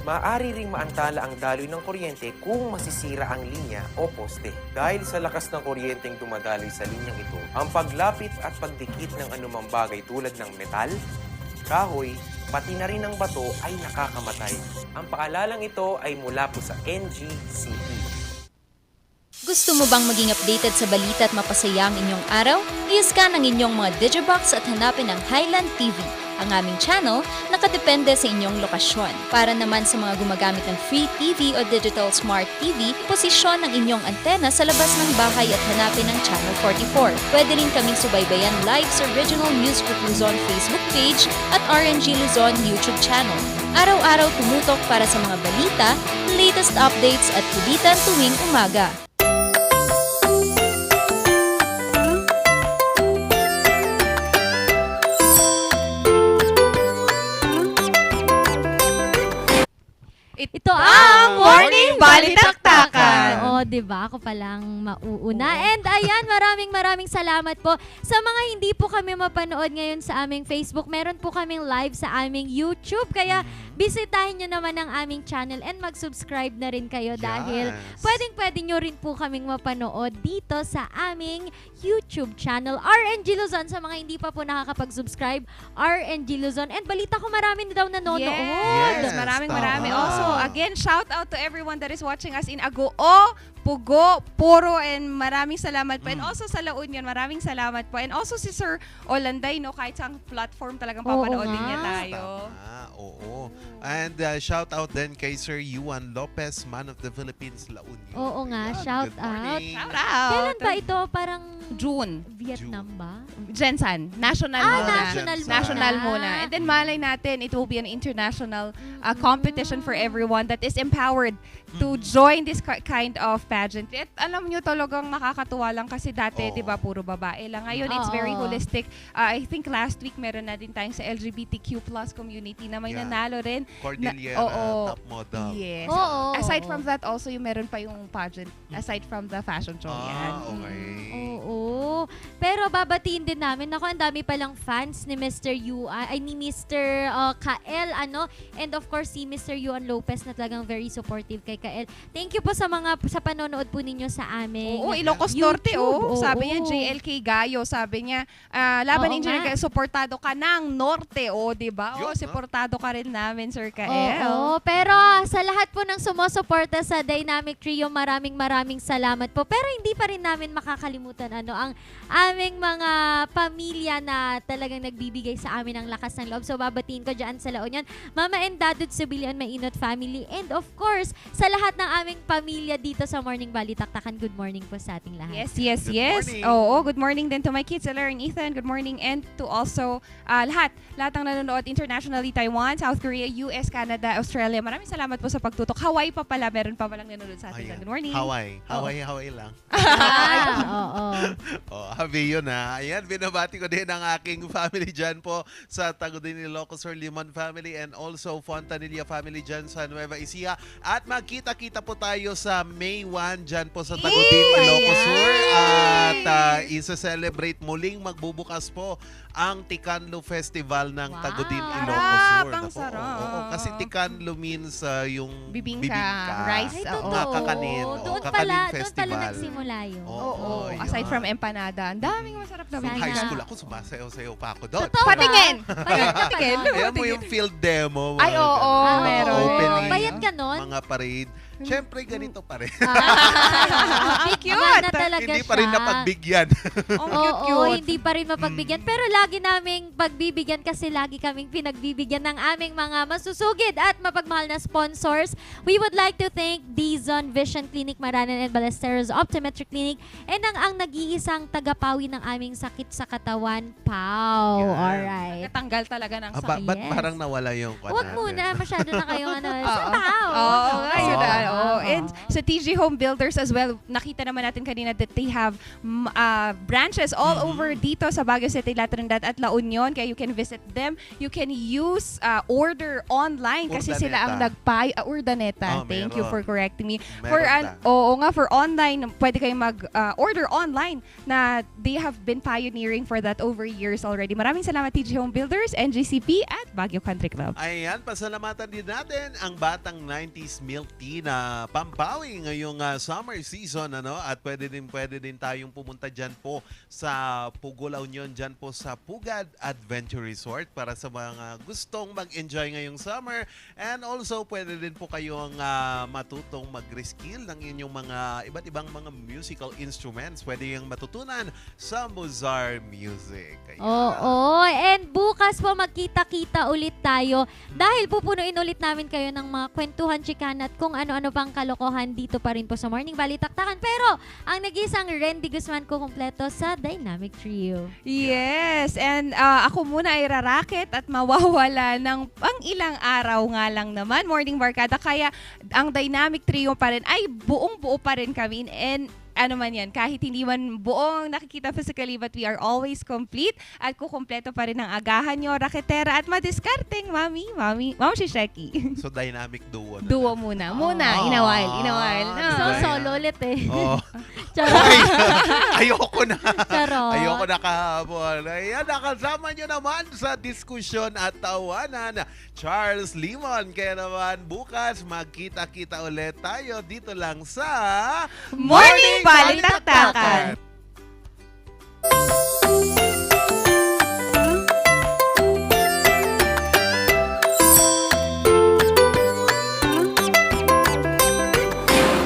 Maaari ring maantala ang daloy ng kuryente kung masisira ang linya o poste. Dahil sa lakas ng kuryenteng dumadaloy sa linyang ito, ang paglapit at pagdikit ng anumang bagay tulad ng metal, kahoy, pati na rin ng bato ay nakakamatay. Ang paalalang ito ay mula po sa NGCP. Gusto mo bang maging updated sa balita at mapasaya ang inyong araw? I-scan ang inyong mga Digibox at hanapin ang Highland TV, ang aming channel nakadepende sa inyong lokasyon. Para naman sa mga gumagamit ng Free TV o Digital Smart TV, posisyon ang inyong antena sa labas ng bahay at hanapin ang Channel 44. Pwede rin kaming subaybayan live sa Original News Group Luzon Facebook page at RNG Luzon YouTube channel. Araw-araw tumutok para sa mga balita, latest updates at kulitan tuwing umaga. Ito ang Morning Balitaktakan. di ba? Ako palang mauuna. And ayan, maraming salamat po. Sa mga hindi po kami mapanood ngayon sa aming Facebook, meron po kaming live sa aming YouTube. Kaya bisitahin nyo naman ang aming channel and mag-subscribe na rin kayo dahil pwede nyo rin po kaming mapanood dito sa aming YouTube channel. RNG Luzon, sa mga hindi pa po nakakapag-subscribe, RNG Luzon. And balita ko marami na daw nanonood. Yes, maraming. Also, again, shout out to everyone that is watching us in Agoo, Pugo, Puro, and maraming salamat po. And also sa La Union, maraming salamat po. And also si Sir Olanday, no, kahit sa platform talagang papanoodin niya tayo. Oo. And shout out din kay Sir Yuan Lopez, Man of the Philippines, La Union. Oo nga, shout out. Shout out. Kailan ba ito? Parang June. Vietnam ba? Gensan. National muna. National muna. And then malay natin, it will be an international competition for everyone that is empowered to join this kind of pageant. At alam nyo, talagang nakakatuwa lang kasi dati, di ba, puro babae lang. Ngayon, it's very holistic. I think last week, meron na din tayong sa LGBTQ plus community na may nanalo rin. Cordillera, top model. Yes. Aside from that, also, yung meron pa yung pageant. Aside from the fashion show. Oo. Pero babatiin din namin. Ako, ang dami palang fans ni Mr. ni Mr. Kael, and of course, si Mr. Yuan Lopez na talagang very supportive kay Kael. Thank you po sa panonood po ninyo sa amin. Oo, Ilocos Norte, sabi niya, JLK Gayo, sabi niya, laban Engineer Gayo, suportado ka ng Norte, di ba? Suportado ka rin namin, Sir Kael. Oo, pero sa lahat po ng sumusuporta sa Dynamic Trio, maraming salamat po. Pero hindi pa rin namin makakalimutan ang aming mga pamilya na talagang nagbibigay sa amin ng lakas ng loob. So, babatiin ko dyan sa La Union, Mama and Dadud Sibilian Mainot family, and of course, sa lahat ng aming pamilya dito sa Morning Balitaktakan, good morning po sa ating lahat. Yes. Oo, good morning din to my kids, Ella and Ethan. Good morning, and to also lahat ng nanonood internationally, Taiwan, South Korea, US, Canada, Australia. Maraming salamat po sa pagtutok. Hawaii pa pala, meron pa palang nanonood sa atin. Good morning. Hawaii lang. Habi yun ha. Ayan, binabati ko din ang aking family dyan po sa Tagudin, Ilocos Sur, Limon family, and also Fontanilla family dyan sa Nueva Ecija. At magkita-kita po tayo sa May 1 dyan po sa Tagudin, Ilocos Sur. At isa-celebrate muling magbubukas po ang Tikanlo Festival ng Tagudin, Ilocos Sur. Ang sarap. Kasi Tikanlo means yung bibingka. Rice. Kakanin. Doon Kakanin pala Festival. nagsimula yun. Oo. Aside from empanada, ang daming masarap na Nung bibingka. high school ako, sumasayaw-sayaw pa ako doon. Patingin! Ayan mo yung field demo. Ay, oo. Meron. Opening. Bayad ka nun? Mga parade. Siyempre, ganito pa rin. Cute! Hindi pa rin napagbigyan. Oo, hindi pa rin mapagbigyan. Pero lagi naming pagbibigyan kasi lagi kaming pinagbibigyan ng aming mga masusugid at mapagmahal na sponsors. We would like to thank Dizon Vision Clinic, Maranan and Ballesteros Optometric Clinic, and ang nag-iisang tagapawi ng aming sakit sa katawan, Pau. Alright. Natanggal talaga ng sakit. Ba't parang nawala yung Huwag muna, masyado na kayong sa Pau. And sa TG Home Builders as well, nakita naman natin kanina that they have branches all over dito sa Baguio City, La Trindad at La Union. Kaya you can visit them. You can use order online kasi sila ang Urdaneta. Thank you for correcting me. For online, pwede kayong mag-order online na they have been pioneering for that over years already. Maraming salamat TG Home Builders, NGCP at Baguio Country Club. Ayan, pasalamatan din natin ang batang 90s milk tea na Pampawi ngayong summer season, at pwede din tayong pumunta dyan po sa Pugo, La Union, dyan po sa Pugad Adventure Resort para sa mga gustong mag-enjoy ngayong summer. And also pwede din po kayong matutong mag-reskill ng inyong mga iba't ibang mga musical instruments. Pwede yung matutunan sa Mozart Music. Oo, and bukas po magkita-kita ulit tayo dahil pupunuin ulit namin kayo ng mga kwentuhan, chikahan at kung ano-ano pang kalokohan dito pa rin po sa Morning Balitaktakan. Pero ang nag-iisang Randy Guzman ko kumpleto sa Dynamic Trio. Yes, and ako muna ay rarakit at mawawala ng ilang araw nga lang naman, Morning Barkada. Kaya ang Dynamic Trio pa rin ay buong-buo pa rin kami. And ano man yan, kahit hindi man buong nakikita physically, but we are always complete at kukumpleto pa rin ang agahan nyo, raketera at madiskarteng Mami si Sheki. So, dynamic duo na. Duo muna. In a while. So, solo ulit eh. Oh. Charot. Ay, ayoko na. Charot. Ayoko na kahapon. Ayan, nakasama nyo naman sa diskusyon at tawanan Charles Limon. Kaya naman bukas magkita-kita ulit tayo dito lang sa Morning Balitaktakan!